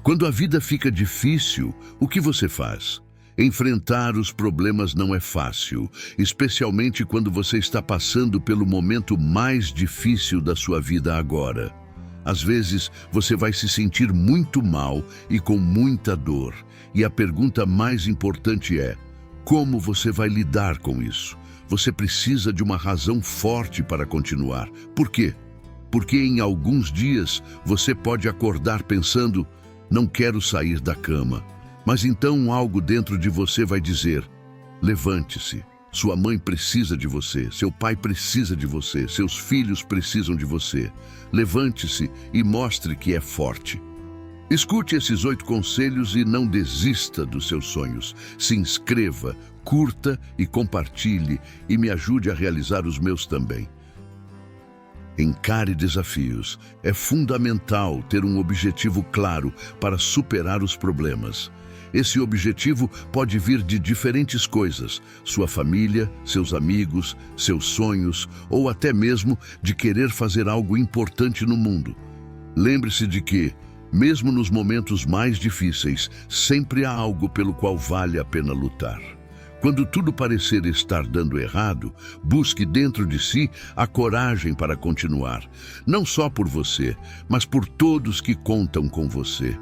Quando a vida fica difícil, o que você faz? Enfrentar os problemas não é fácil, especialmente quando você está passando pelo momento mais difícil da sua vida agora. Às vezes, você vai se sentir muito mal e com muita dor. E a pergunta mais importante é: como você vai lidar com isso? Você precisa de uma razão forte para continuar. Por quê? Porque em alguns dias você pode acordar pensando: não quero sair da cama. Mas então algo dentro de você vai dizer: levante-se. Sua mãe precisa de você, seu pai precisa de você, seus filhos precisam de você. Levante-se e mostre que é forte. Escute esses 8 conselhos e não desista dos seus sonhos. Se inscreva, curta e compartilhe e me ajude a realizar os meus também. Encare desafios. É fundamental ter um objetivo claro para superar os problemas. Esse objetivo pode vir de diferentes coisas: sua família, seus amigos, seus sonhos, ou até mesmo de querer fazer algo importante no mundo. Lembre-se de que, mesmo nos momentos mais difíceis, sempre há algo pelo qual vale a pena lutar. Quando tudo parecer estar dando errado, busque dentro de si a coragem para continuar, não só por você, mas por todos que contam com você.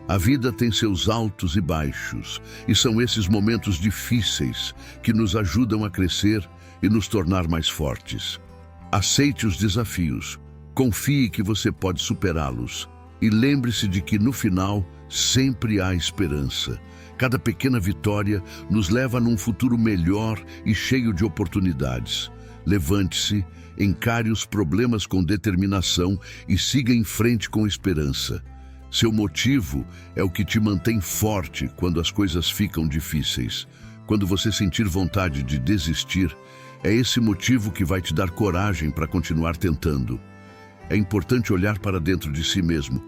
A vida tem seus altos e baixos, e são esses momentos difíceis que nos ajudam a crescer e nos tornar mais fortes. Aceite os desafios, confie que você pode superá-los, e lembre-se de que no final sempre há esperança. Cada pequena vitória nos leva num futuro melhor e cheio de oportunidades. Levante-se, encare os problemas com determinação e siga em frente com esperança. Seu motivo é o que te mantém forte quando as coisas ficam difíceis. Quando você sentir vontade de desistir, é esse motivo que vai te dar coragem para continuar tentando. É importante olhar para dentro de si mesmo,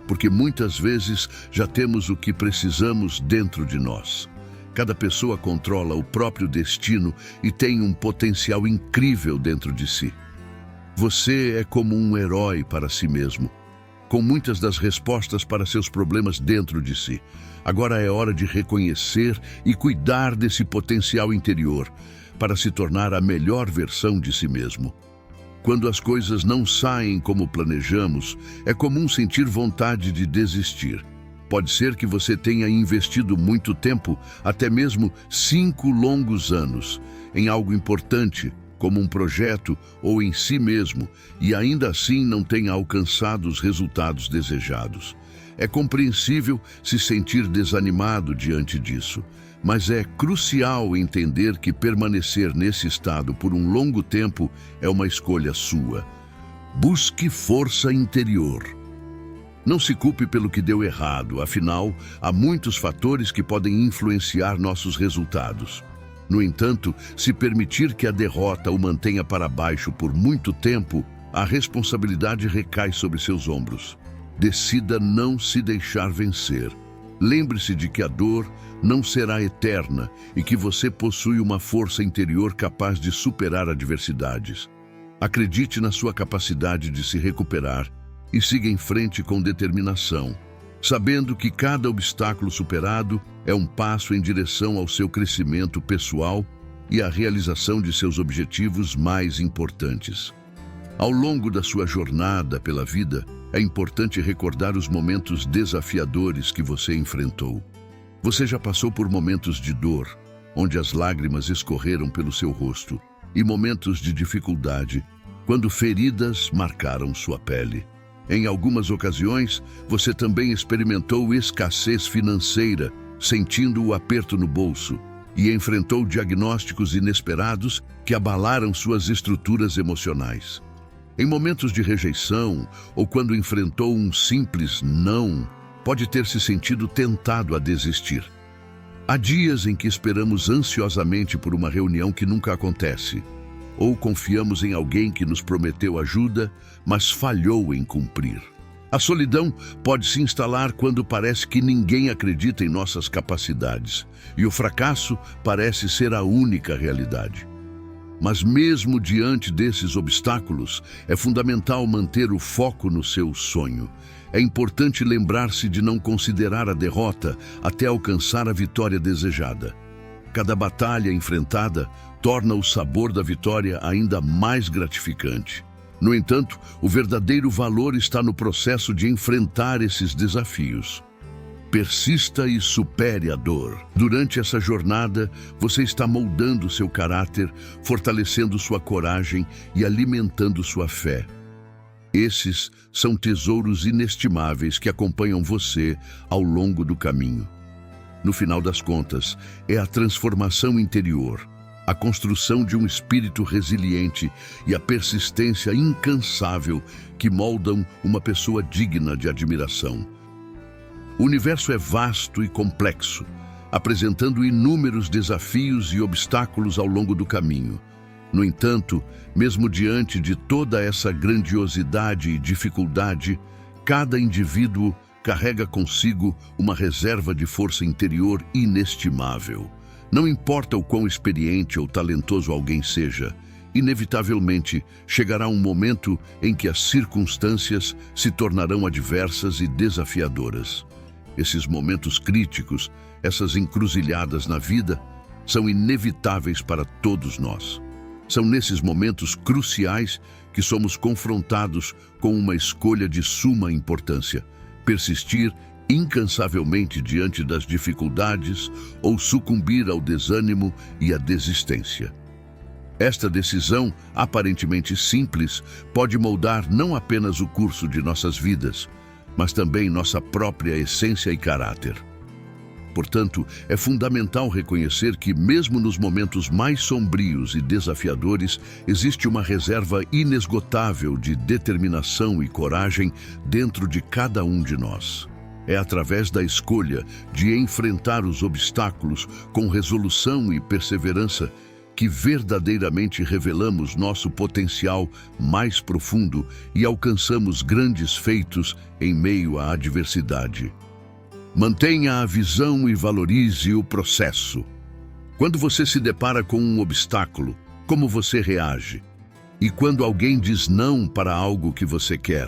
porque muitas vezes já temos o que precisamos dentro de nós. Cada pessoa controla o próprio destino e tem um potencial incrível dentro de si. Você é como um herói para si mesmo, com muitas das respostas para seus problemas dentro de si. Agora é hora de reconhecer e cuidar desse potencial interior para se tornar a melhor versão de si mesmo. Quando as coisas não saem como planejamos, é comum sentir vontade de desistir. Pode ser que você tenha investido muito tempo, até mesmo 5 longos anos, em algo importante, como um projeto ou em si mesmo, e ainda assim não tenha alcançado os resultados desejados. É compreensível se sentir desanimado diante disso, mas é crucial entender que permanecer nesse estado por um longo tempo é uma escolha sua. Busque força interior. Não se culpe pelo que deu errado, afinal, há muitos fatores que podem influenciar nossos resultados. No entanto, se permitir que a derrota o mantenha para baixo por muito tempo, a responsabilidade recai sobre seus ombros. Decida não se deixar vencer. Lembre-se de que a dor não será eterna e que você possui uma força interior capaz de superar adversidades. Acredite na sua capacidade de se recuperar e siga em frente com determinação, sabendo que cada obstáculo superado é um passo em direção ao seu crescimento pessoal e à realização de seus objetivos mais importantes. Ao longo da sua jornada pela vida, é importante recordar os momentos desafiadores que você enfrentou. Você já passou por momentos de dor, onde as lágrimas escorreram pelo seu rosto, e momentos de dificuldade, quando feridas marcaram sua pele. Em algumas ocasiões, você também experimentou escassez financeira, sentindo o aperto no bolso, e enfrentou diagnósticos inesperados que abalaram suas estruturas emocionais. Em momentos de rejeição, ou quando enfrentou um simples não, pode ter se sentido tentado a desistir. Há dias em que esperamos ansiosamente por uma reunião que nunca acontece, ou confiamos em alguém que nos prometeu ajuda, mas falhou em cumprir. A solidão pode se instalar quando parece que ninguém acredita em nossas capacidades, e o fracasso parece ser a única realidade. Mas mesmo diante desses obstáculos, é fundamental manter o foco no seu sonho. É importante lembrar-se de não considerar a derrota até alcançar a vitória desejada. Cada batalha enfrentada torna o sabor da vitória ainda mais gratificante. No entanto, o verdadeiro valor está no processo de enfrentar esses desafios. Persista e supere a dor. Durante essa jornada, você está moldando seu caráter, fortalecendo sua coragem e alimentando sua fé. Esses são tesouros inestimáveis que acompanham você ao longo do caminho. No final das contas, é a transformação interior, a construção de um espírito resiliente e a persistência incansável que moldam uma pessoa digna de admiração. O universo é vasto e complexo, apresentando inúmeros desafios e obstáculos ao longo do caminho. No entanto, mesmo diante de toda essa grandiosidade e dificuldade, cada indivíduo carrega consigo uma reserva de força interior inestimável. Não importa o quão experiente ou talentoso alguém seja, inevitavelmente chegará um momento em que as circunstâncias se tornarão adversas e desafiadoras. Esses momentos críticos, essas encruzilhadas na vida, são inevitáveis para todos nós. São nesses momentos cruciais que somos confrontados com uma escolha de suma importância: persistir incansavelmente diante das dificuldades ou sucumbir ao desânimo e à desistência. Esta decisão, aparentemente simples, pode moldar não apenas o curso de nossas vidas, mas também nossa própria essência e caráter. Portanto, é fundamental reconhecer que, mesmo nos momentos mais sombrios e desafiadores, existe uma reserva inesgotável de determinação e coragem dentro de cada um de nós. É através da escolha de enfrentar os obstáculos com resolução e perseverança que verdadeiramente revelamos nosso potencial mais profundo e alcançamos grandes feitos em meio à adversidade. Mantenha a visão e valorize o processo. Quando você se depara com um obstáculo, como você reage? E quando alguém diz não para algo que você quer?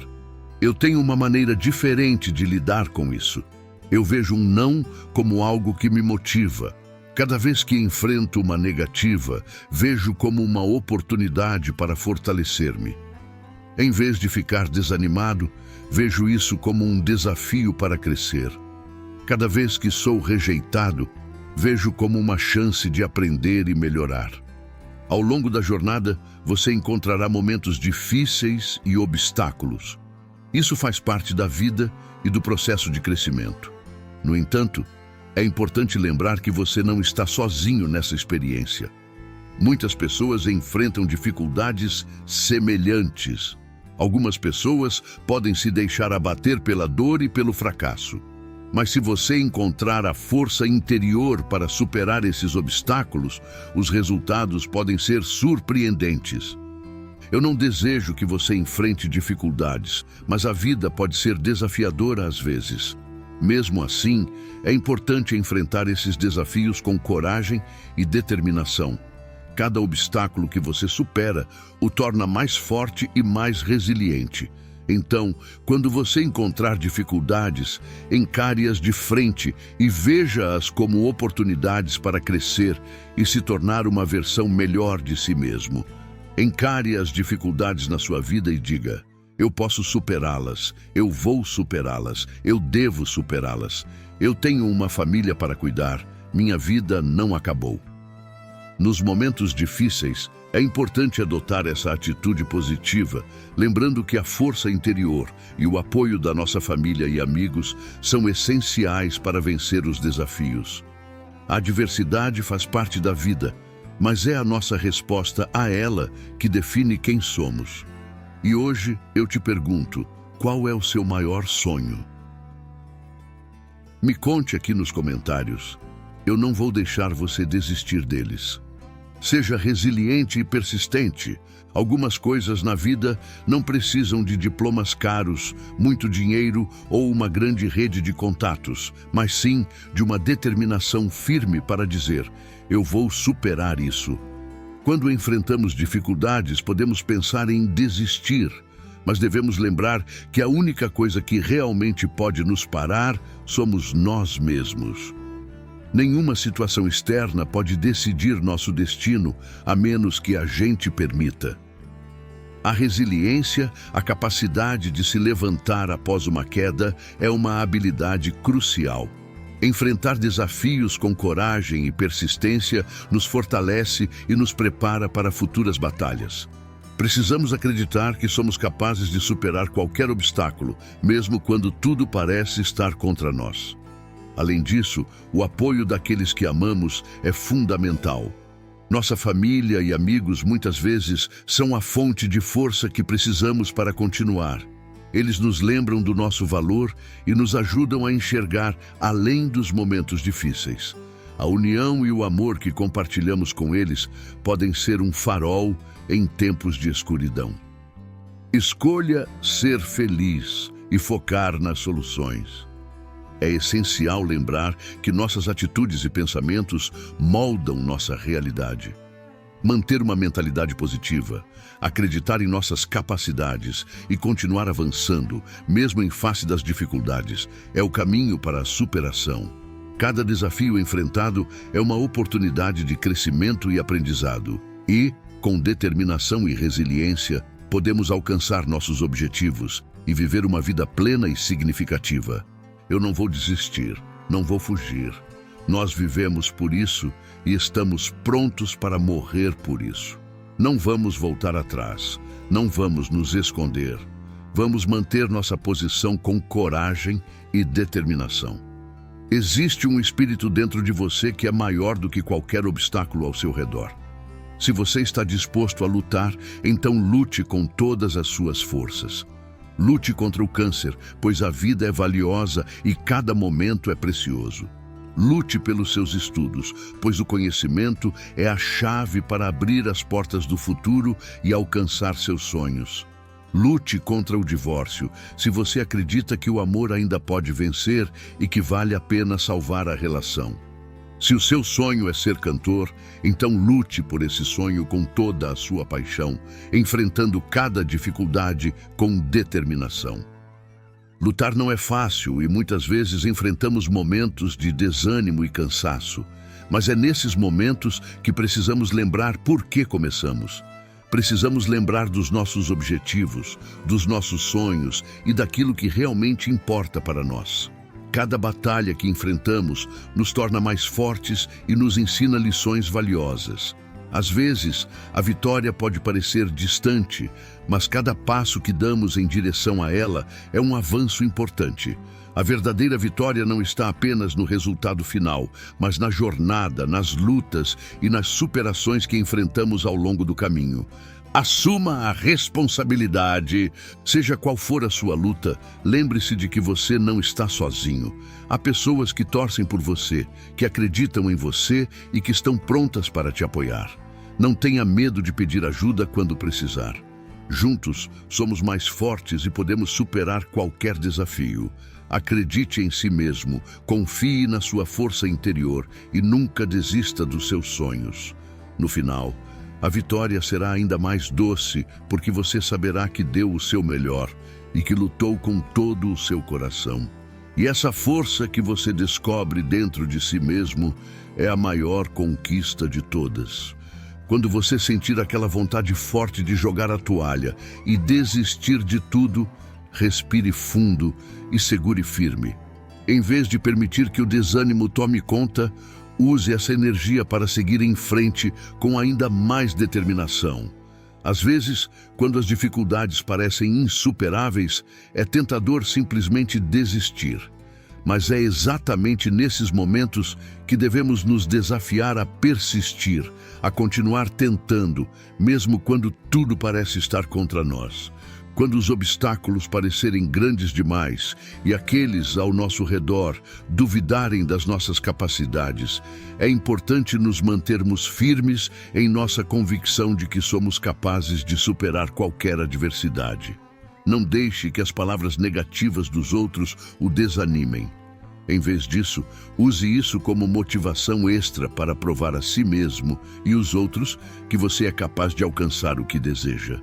Eu tenho uma maneira diferente de lidar com isso. Eu vejo um não como algo que me motiva. Cada vez que enfrento uma negativa, vejo como uma oportunidade para fortalecer-me. Em vez de ficar desanimado, vejo isso como um desafio para crescer. Cada vez que sou rejeitado, vejo como uma chance de aprender e melhorar. Ao longo da jornada, você encontrará momentos difíceis e obstáculos. Isso faz parte da vida e do processo de crescimento. No entanto, é importante lembrar que você não está sozinho nessa experiência. Muitas pessoas enfrentam dificuldades semelhantes. Algumas pessoas podem se deixar abater pela dor e pelo fracasso. Mas se você encontrar a força interior para superar esses obstáculos, os resultados podem ser surpreendentes. Eu não desejo que você enfrente dificuldades, mas a vida pode ser desafiadora às vezes. Mesmo assim, é importante enfrentar esses desafios com coragem e determinação. Cada obstáculo que você supera o torna mais forte e mais resiliente. Então, quando você encontrar dificuldades, encare-as de frente e veja-as como oportunidades para crescer e se tornar uma versão melhor de si mesmo. Encare as dificuldades na sua vida e diga: eu posso superá-las, eu vou superá-las, eu devo superá-las. Eu tenho uma família para cuidar, minha vida não acabou. Nos momentos difíceis, é importante adotar essa atitude positiva, lembrando que a força interior e o apoio da nossa família e amigos são essenciais para vencer os desafios. A adversidade faz parte da vida, mas é a nossa resposta a ela que define quem somos. E hoje eu te pergunto, qual é o seu maior sonho? Me conte aqui nos comentários. Eu não vou deixar você desistir deles. Seja resiliente e persistente. Algumas coisas na vida não precisam de diplomas caros, muito dinheiro ou uma grande rede de contatos, mas sim de uma determinação firme para dizer: eu vou superar isso. Quando enfrentamos dificuldades, podemos pensar em desistir, mas devemos lembrar que a única coisa que realmente pode nos parar somos nós mesmos. Nenhuma situação externa pode decidir nosso destino, a menos que a gente permita. A resiliência, a capacidade de se levantar após uma queda, é uma habilidade crucial. Enfrentar desafios com coragem e persistência nos fortalece e nos prepara para futuras batalhas. Precisamos acreditar que somos capazes de superar qualquer obstáculo, mesmo quando tudo parece estar contra nós. Além disso, o apoio daqueles que amamos é fundamental. Nossa família e amigos muitas vezes são a fonte de força que precisamos para continuar. Eles nos lembram do nosso valor e nos ajudam a enxergar além dos momentos difíceis. A união e o amor que compartilhamos com eles podem ser um farol em tempos de escuridão. Escolha ser feliz e focar nas soluções. É essencial lembrar que nossas atitudes e pensamentos moldam nossa realidade. Manter uma mentalidade positiva, acreditar em nossas capacidades e continuar avançando, mesmo em face das dificuldades, é o caminho para a superação. Cada desafio enfrentado é uma oportunidade de crescimento e aprendizado. E, com determinação e resiliência, podemos alcançar nossos objetivos e viver uma vida plena e significativa. Eu não vou desistir, não vou fugir. Nós vivemos por isso e estamos prontos para morrer por isso. Não vamos voltar atrás, não vamos nos esconder. Vamos manter nossa posição com coragem e determinação. Existe um espírito dentro de você que é maior do que qualquer obstáculo ao seu redor. Se você está disposto a lutar, então lute com todas as suas forças. Lute contra o câncer, pois a vida é valiosa e cada momento é precioso. Lute pelos seus estudos, pois o conhecimento é a chave para abrir as portas do futuro e alcançar seus sonhos. Lute contra o divórcio, se você acredita que o amor ainda pode vencer e que vale a pena salvar a relação. Se o seu sonho é ser cantor, então lute por esse sonho com toda a sua paixão, enfrentando cada dificuldade com determinação. Lutar não é fácil e muitas vezes enfrentamos momentos de desânimo e cansaço, mas é nesses momentos que precisamos lembrar por que começamos. Precisamos lembrar dos nossos objetivos, dos nossos sonhos e daquilo que realmente importa para nós. Cada batalha que enfrentamos nos torna mais fortes e nos ensina lições valiosas. Às vezes, a vitória pode parecer distante, mas cada passo que damos em direção a ela é um avanço importante. A verdadeira vitória não está apenas no resultado final, mas na jornada, nas lutas e nas superações que enfrentamos ao longo do caminho. Assuma a responsabilidade. Seja qual for a sua luta, lembre-se de que você não está sozinho. Há pessoas que torcem por você, que acreditam em você e que estão prontas para te apoiar. Não tenha medo de pedir ajuda quando precisar. Juntos, somos mais fortes e podemos superar qualquer desafio. Acredite em si mesmo, confie na sua força interior e nunca desista dos seus sonhos. No final, a vitória será ainda mais doce, porque você saberá que deu o seu melhor e que lutou com todo o seu coração. E essa força que você descobre dentro de si mesmo é a maior conquista de todas. Quando você sentir aquela vontade forte de jogar a toalha e desistir de tudo, respire fundo e segure firme. Em vez de permitir que o desânimo tome conta, use essa energia para seguir em frente com ainda mais determinação. Às vezes, quando as dificuldades parecem insuperáveis, é tentador simplesmente desistir. Mas é exatamente nesses momentos que devemos nos desafiar a persistir, a continuar tentando, mesmo quando tudo parece estar contra nós. Quando os obstáculos parecerem grandes demais e aqueles ao nosso redor duvidarem das nossas capacidades, é importante nos mantermos firmes em nossa convicção de que somos capazes de superar qualquer adversidade. Não deixe que as palavras negativas dos outros o desanimem. Em vez disso, use isso como motivação extra para provar a si mesmo e os outros que você é capaz de alcançar o que deseja.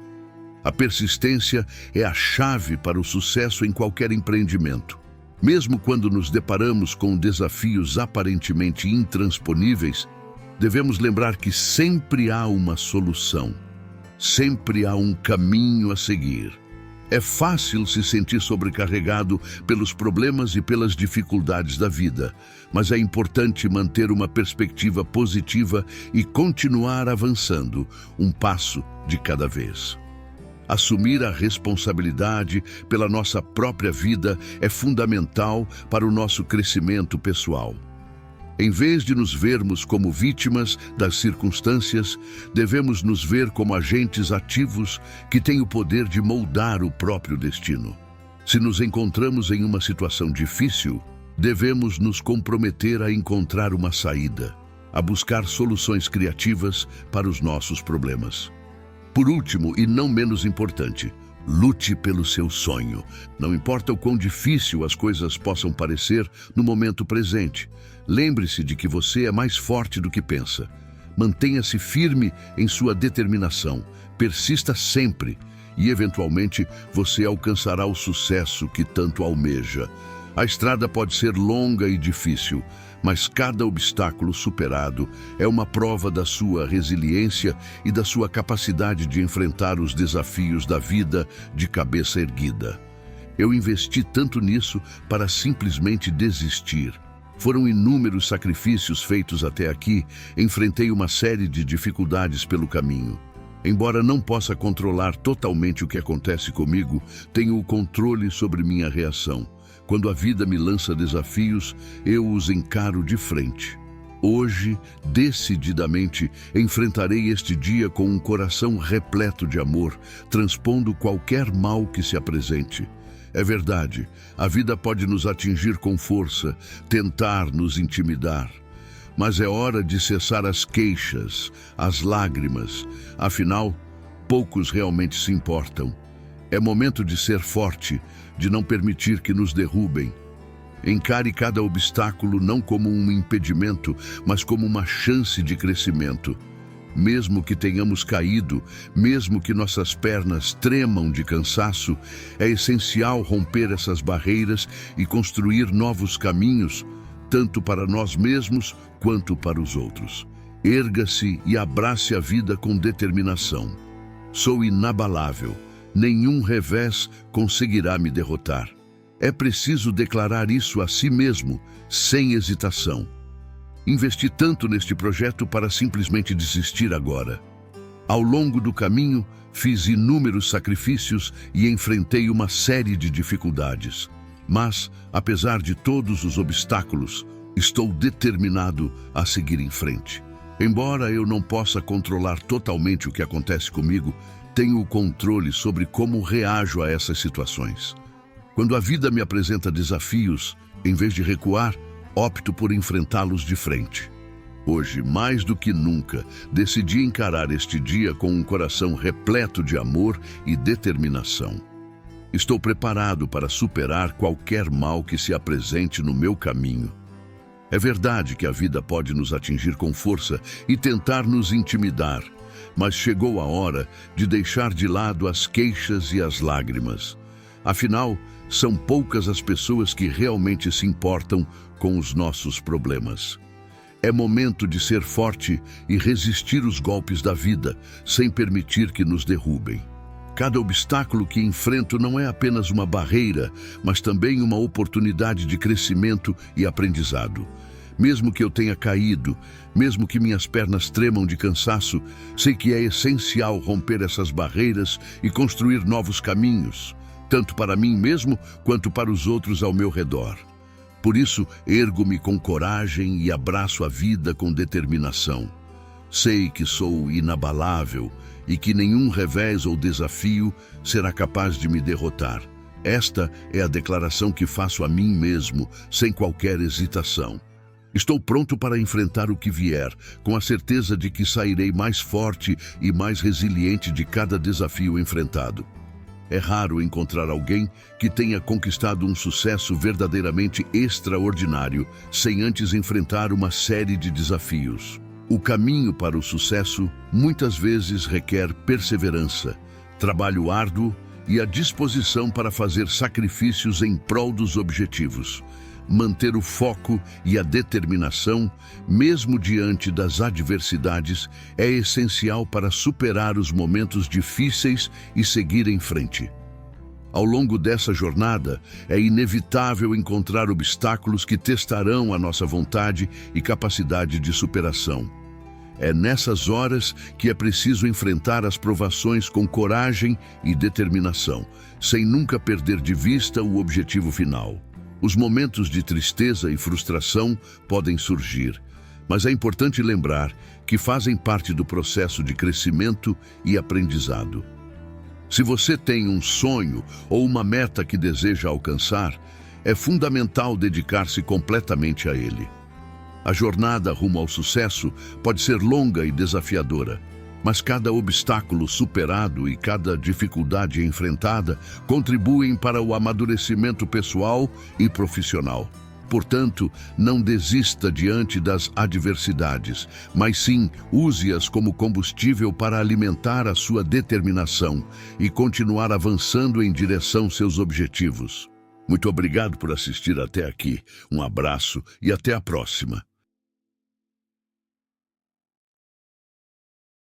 A persistência é a chave para o sucesso em qualquer empreendimento. Mesmo quando nos deparamos com desafios aparentemente intransponíveis, devemos lembrar que sempre há uma solução. Sempre há um caminho a seguir. É fácil se sentir sobrecarregado pelos problemas e pelas dificuldades da vida, mas é importante manter uma perspectiva positiva e continuar avançando, um passo de cada vez. Assumir a responsabilidade pela nossa própria vida é fundamental para o nosso crescimento pessoal. Em vez de nos vermos como vítimas das circunstâncias, devemos nos ver como agentes ativos que têm o poder de moldar o próprio destino. Se nos encontramos em uma situação difícil, devemos nos comprometer a encontrar uma saída, a buscar soluções criativas para os nossos problemas. Por último, e não menos importante, lute pelo seu sonho. Não importa o quão difícil as coisas possam parecer no momento presente. Lembre-se de que você é mais forte do que pensa. Mantenha-se firme em sua determinação. Persista sempre e, eventualmente, você alcançará o sucesso que tanto almeja. A estrada pode ser longa e difícil, mas cada obstáculo superado é uma prova da sua resiliência e da sua capacidade de enfrentar os desafios da vida de cabeça erguida. Eu investi tanto nisso para simplesmente desistir. Foram inúmeros sacrifícios feitos até aqui, enfrentei uma série de dificuldades pelo caminho. Embora não possa controlar totalmente o que acontece comigo, tenho o controle sobre minha reação. Quando a vida me lança desafios, eu os encaro de frente. Hoje, decididamente, enfrentarei este dia com um coração repleto de amor, transpondo qualquer mal que se apresente. É verdade, a vida pode nos atingir com força, tentar nos intimidar. Mas é hora de cessar as queixas, as lágrimas. Afinal, poucos realmente se importam. É momento de ser forte, de não permitir que nos derrubem. Encare cada obstáculo não como um impedimento, mas como uma chance de crescimento. Mesmo que tenhamos caído, mesmo que nossas pernas tremam de cansaço, é essencial romper essas barreiras e construir novos caminhos, tanto para nós mesmos quanto para os outros. Erga-se e abrace a vida com determinação. Sou inabalável. Nenhum revés conseguirá me derrotar. É preciso declarar isso a si mesmo, sem hesitação. Investi tanto neste projeto para simplesmente desistir agora. Ao longo do caminho, fiz inúmeros sacrifícios e enfrentei uma série de dificuldades. Mas, apesar de todos os obstáculos, estou determinado a seguir em frente. Embora eu não possa controlar totalmente o que acontece comigo, tenho o controle sobre como reajo a essas situações. Quando a vida me apresenta desafios, em vez de recuar, opto por enfrentá-los de frente. Hoje, mais do que nunca, decidi encarar este dia com um coração repleto de amor e determinação. Estou preparado para superar qualquer mal que se apresente no meu caminho. É verdade que a vida pode nos atingir com força e tentar nos intimidar, mas chegou a hora de deixar de lado as queixas e as lágrimas. Afinal, são poucas as pessoas que realmente se importam com os nossos problemas. É momento de ser forte e resistir os golpes da vida, sem permitir que nos derrubem. Cada obstáculo que enfrento não é apenas uma barreira, mas também uma oportunidade de crescimento e aprendizado. Mesmo que eu tenha caído, mesmo que minhas pernas tremam de cansaço, sei que é essencial romper essas barreiras e construir novos caminhos, tanto para mim mesmo quanto para os outros ao meu redor. Por isso, ergo-me com coragem e abraço a vida com determinação. Sei que sou inabalável e que nenhum revés ou desafio será capaz de me derrotar. Esta é a declaração que faço a mim mesmo, sem qualquer hesitação. Estou pronto para enfrentar o que vier, com a certeza de que sairei mais forte e mais resiliente de cada desafio enfrentado. É raro encontrar alguém que tenha conquistado um sucesso verdadeiramente extraordinário sem antes enfrentar uma série de desafios. O caminho para o sucesso muitas vezes requer perseverança, trabalho árduo e a disposição para fazer sacrifícios em prol dos objetivos. Manter o foco e a determinação, mesmo diante das adversidades, é essencial para superar os momentos difíceis e seguir em frente. Ao longo dessa jornada, é inevitável encontrar obstáculos que testarão a nossa vontade e capacidade de superação. É nessas horas que é preciso enfrentar as provações com coragem e determinação, sem nunca perder de vista o objetivo final. Os momentos de tristeza e frustração podem surgir, mas é importante lembrar que fazem parte do processo de crescimento e aprendizado. Se você tem um sonho ou uma meta que deseja alcançar, é fundamental dedicar-se completamente a ele. A jornada rumo ao sucesso pode ser longa e desafiadora, mas cada obstáculo superado e cada dificuldade enfrentada contribuem para o amadurecimento pessoal e profissional. Portanto, não desista diante das adversidades, mas sim use-as como combustível para alimentar a sua determinação e continuar avançando em direção aos seus objetivos. Muito obrigado por assistir até aqui. Um abraço e até a próxima.